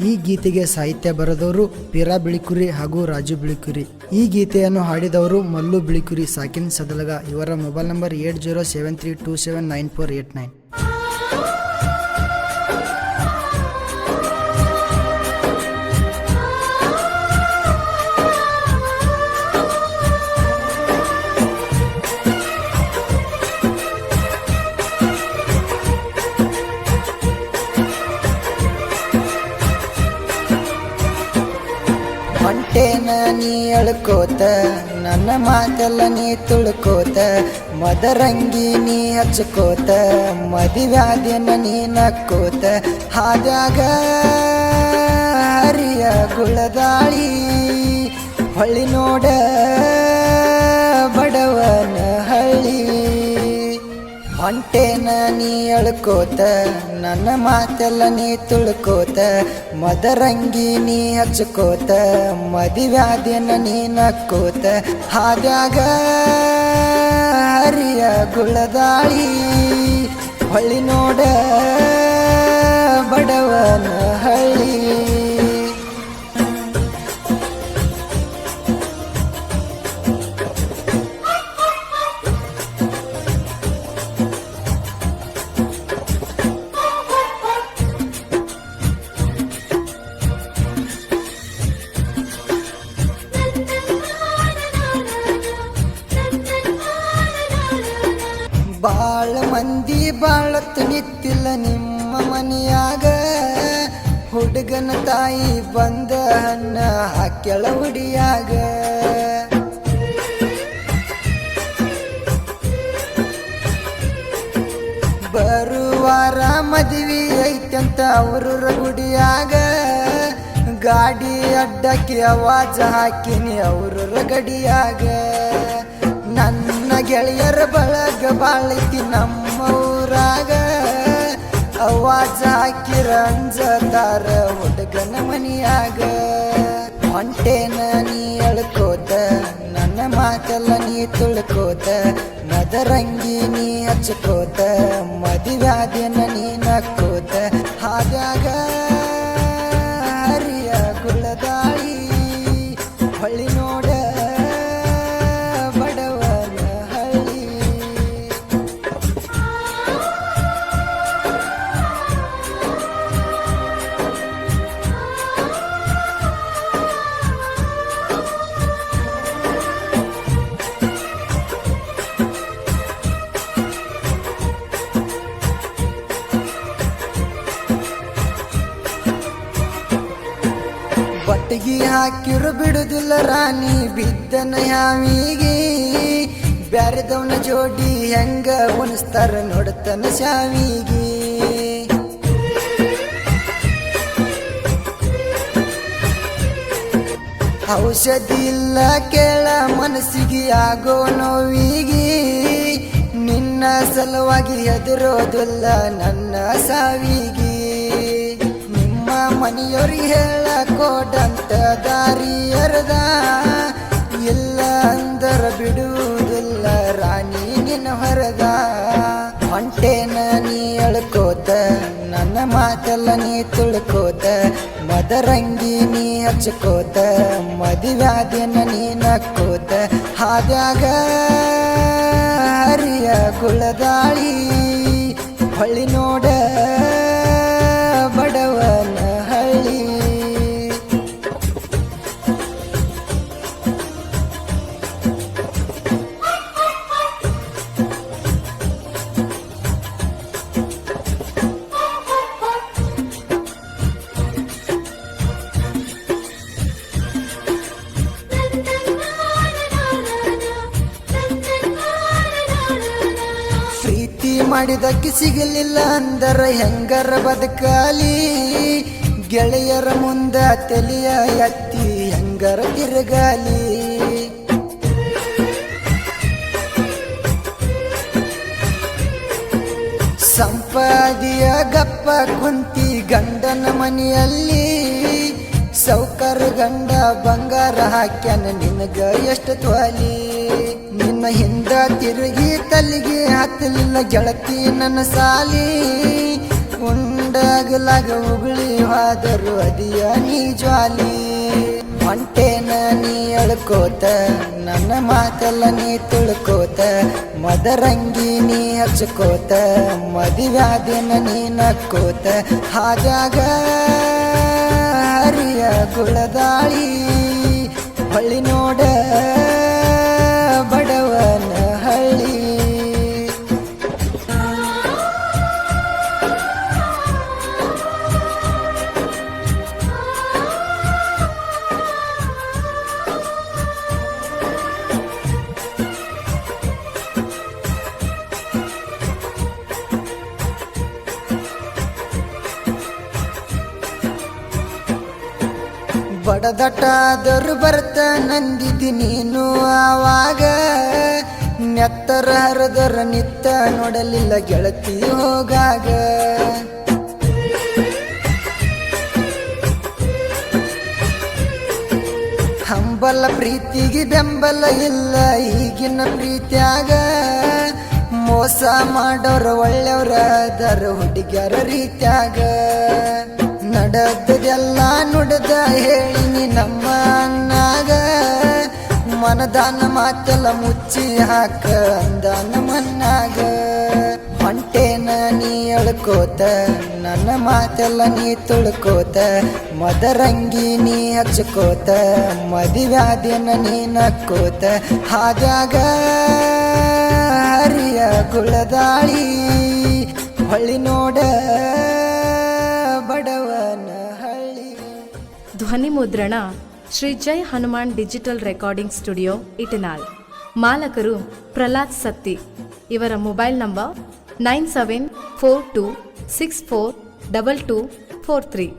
ಈ ಗೀತೆಗೆ ಸಾಹಿತ್ಯ ಬರೆದವರು ಪಿರಾ ಬಿಳಿಕುರಿ ಹಾಗೂ ರಾಜು ಬಿಳಿಕುರಿ. ಈ ಗೀತೆಯನ್ನು ಹಾಡಿದವರು ಮಲ್ಲು ಬಿಳಿಕುರಿ, ಸಾಕಿನ್ ಸದಲಗ. ಇವರ ಮೊಬೈಲ್ ನಂಬರ್ 8073279489. ಹೊಂಟೇನ ನೀ ಅಳ್ಕೋತ, ನನ್ನ ಮಾತೆಲ್ಲ ನೀ ತುಳ್ಕೋತ, ಮದರಂಗಿ ನೀ ಹಚ್ಕೋತ, ಮದಿವ್ಯಾದಿನ ನೀ ನಕ್ಕೋತ, ಹಾದ್ಯಾಗ ಹರಿಯ ಗುಳದಾಳಿ ಹೊಳ್ಳಿ ನೋಡ ಬಡವನ ಹಳ್ಳಿ. ಹೊಂಟೇನ ನೀ ಅಳ್ಕೋತ, ನನ್ನ ಮಾತೆಲ್ಲ ನೀ ತುಳ್ಕೋತ, ಮದರಂಗಿ ನೀ ಹಚ್ಕೋತ, ಮದಿವ್ಯಾದಿನ ನೀ ನಕ್ಕೋತ, ಹಾದ್ಯಾಗ ಹರಿಯ ಗುಳದಾಳಿ ಹೊಳ್ಳಿ ನೋಡ ಬಡವನ ಹಳ್ಳಿ. ಬಾಳ ಮಂದಿ ಬಾಳತ್ ನಿತ್ತಿಲ್ಲ ನಿಮ್ಮ ಮನೆಯಾಗ, ಹುಡುಗನ ತಾಯಿ ಬಂದ ಹಣ್ಣ ಹಾಕ್ಯಳ ಹುಡಿಯಾಗ. ಬರುವಾರ ಮದ್ವಿ ಐತಂತ ಅವ್ರ ಗುಡಿಯಾಗ, ಗಾಡಿ ಅಡ್ಡಕ್ಕೆ ಆವಾಜ ಹಾಕಿನಿ ಅವ್ರ ಗಡಿಯಾಗ. ನನ್ನ ಗೆಳೆಯರ ಬಳಗ ಬಾಳೈತಿ ನಮ್ಮ ಊರಾಗ, ಆವಾಜ ಹಾಕಿರ ಅಂಜತಾರ ಹುಡುಗನ ಮನಿಯಾಗ. ಹೊಂಟೇನ ನೀ ಅಳ್ಕೋತ, ನನ್ನ ಮಾತೆಲ್ಲ ನೀ ತುಳ್ಕೋತ, ಮದರಂಗಿ ನೀ ಹಚ್ಕೋತ, ಮದಿವ್ಯಾದಿನ ನೀ ನಕ್ಕೋತ, ಹಾದ್ಯಾಗ ಹರಿಯ ಗುಳದಾಳಿ ಹೊಳ್ಳಿ ನೋಡ ಬಡವನ ಹಳ್ಳಿ. ಬಟ್ಟಿಗೆ ಹಾಕಿರು ಬಿಡುದಿಲ್ಲ ರಾಣಿ ಬಿದ್ದನ ಯಾವಿಗೆ, ಬ್ಯಾರೆದವನ ಜೋಡಿ ಹೆಂಗ ಉಣಿಸ್ತಾರ ನೋಡ್ತನ ಶಾವಿಗೆ. ಔಷಧಿ ಇಲ್ಲ ಕೇಳ ಮನಸ್ಸಿಗೆ ಆಗೋ ನೋವಿಗೆ, ನಿನ್ನ ಸಲುವಾಗಿ ಹೆದರೋದಿಲ್ಲ ನನ್ನ ಸಾವಿಗೆ. ಮನೆಯವ್ರಿಗೆ ಹೇಳ ಕೋಡಂತ ದಾರಿ ಎರದ, ಇಲ್ಲ ಅಂದರ ಬಿಡುವುದಿಲ್ಲ ರಾಣಿ ನಿನ್ನ ಹೊರದ. ಹೊಂಟೇನ ನೀ ಅಳ್ಕೋತ, ನನ್ನ ಮಾತೆಲ್ಲ ನೀ ತುಳ್ಕೋತ, ಮದರಂಗಿ ನೀ ಹಚ್ಕೋತ, ಮದಿವ್ಯಾದಿನ ನೀ ನಕ್ಕೋತ, ಹಾದ್ಯಾಗ ಹರಿಯ ಗುಳದಾಳಿ ಹೊಳ್ಳಿ ನೋಡ ಬಡವನ ಹಳ್ಳಿ. ಪ್ರೀತಿ ಮಾಡಿದಕ್ಕೆ ಸಿಗಲಿಲ್ಲ ಅಂದರ ಹೆಂಗರ ಬದುಕಾಲಿ, ಗೆಳೆಯರ ಮುಂದ ತಲಿಯ ಎತ್ತಿ ಹೆಂಗರ ತಿರುಗಾಲಿ. ಸಂಪಾದಿಯ ಗಪ್ಪ ಕುಂತಿ ಗಂಡನ ಮನೆಯಲ್ಲಿ, ಸೌಕರ ಗಂಡ ಬಂಗಾರ ಹಾಕ್ಯಾನ ನಿನಗ ಎಷ್ಟು ತ್ವಾಲಿ. ನಿನ್ನ ಹಿಂದ ತಿರುಗಿ ತಲೆಗೆ ಹತ್ತಲಿಲ್ಲ ಗೆಳತಿ ನನ್ನ ಸಾಲಿ, ಉಂಡ ಗುಂಡಾಗಲಾಗ ಉಗುಳಿ ಹಾದರು ಅದಿಯ ನೀ ಜ್ವಾಲಿ ಹೊಂಟೇನ ನೀ ಅಳ್ಕೋತ ನನ್ನ ಮಾತೆಲ್ಲ ನೀ ತುಳ್ಕೋತ ಮದರಂಗಿ ನೀ ಹಚ್ಕೋತ ಮದಿವ್ಯಾದಿನ ನೀ ನಕ್ಕೋತ ಹಾದ್ಯಾಗ ಹರಿಯ ಗುಳದಾಳಿ ಹೊಳ್ಳಿ ನೋಡ ಬಡವನ ಹಳ್ಳಿ ಬಡದಟ್ಟಾದರು ಬರ್ತ ನಂದಿದಿ ನೀನು ಆವಾಗ ನೆತ್ತರ ಹರದರ ನಿತ್ತ ನೋಡಲಿಲ್ಲ ಗೆಳತಿ ಹೋಗಾಗ ಹಂಬಲ ಪ್ರೀತಿಗೆ ಬೆಂಬಲ ಇಲ್ಲ ಈಗಿನ ಪ್ರೀತಿಯಾಗ ಮೋಸ ಮಾಡೋರ ಒಳ್ಳೆಯವ್ರ ಅದರ ಹುಡುಗ್ಯಾರ ರೀತ್ಯಾಗ ನಡೆದದೆಲ್ಲ ನುಡ್ದ ಹೇಳಿನಿ ನಮ್ಮ ಅಣ್ಣಾಗ ಮನದಾನ ಮಾತೆಲ್ಲ ಮುಚ್ಚಿ ಹಾಕ ಅಂದಾನ ಮನ್ನಾಗ ಹೊಂಟೇನ ನೀ ಅಳ್ಕೋತ ನನ್ನ ಮಾತೆಲ್ಲ ನೀ ತುಳ್ಕೋತ ಮದರಂಗಿ ನೀ ಹಚ್ಕೋತ ಮದಿವ್ಯಾದಿನ ನೀ ನಕ್ಕೋತ ಹಾದ್ಯಾಗ ಹರಿಯ ಗುಳದಾಳಿ ಹೊಳ್ಳಿ ನೋಡ ಬಡವನ ಹಳ್ಳಿ. ಧ್ವನಿ ಮುದ್ರಣ Shri Jai Hanuman digital recording studio Itanal. ಮಾಲಕರು ಪ್ರಹ್ಲಾದ್ ಸತ್ತಿ. ಇವರ ಮೊಬೈಲ್ ನಂಬರ್ 9742642243.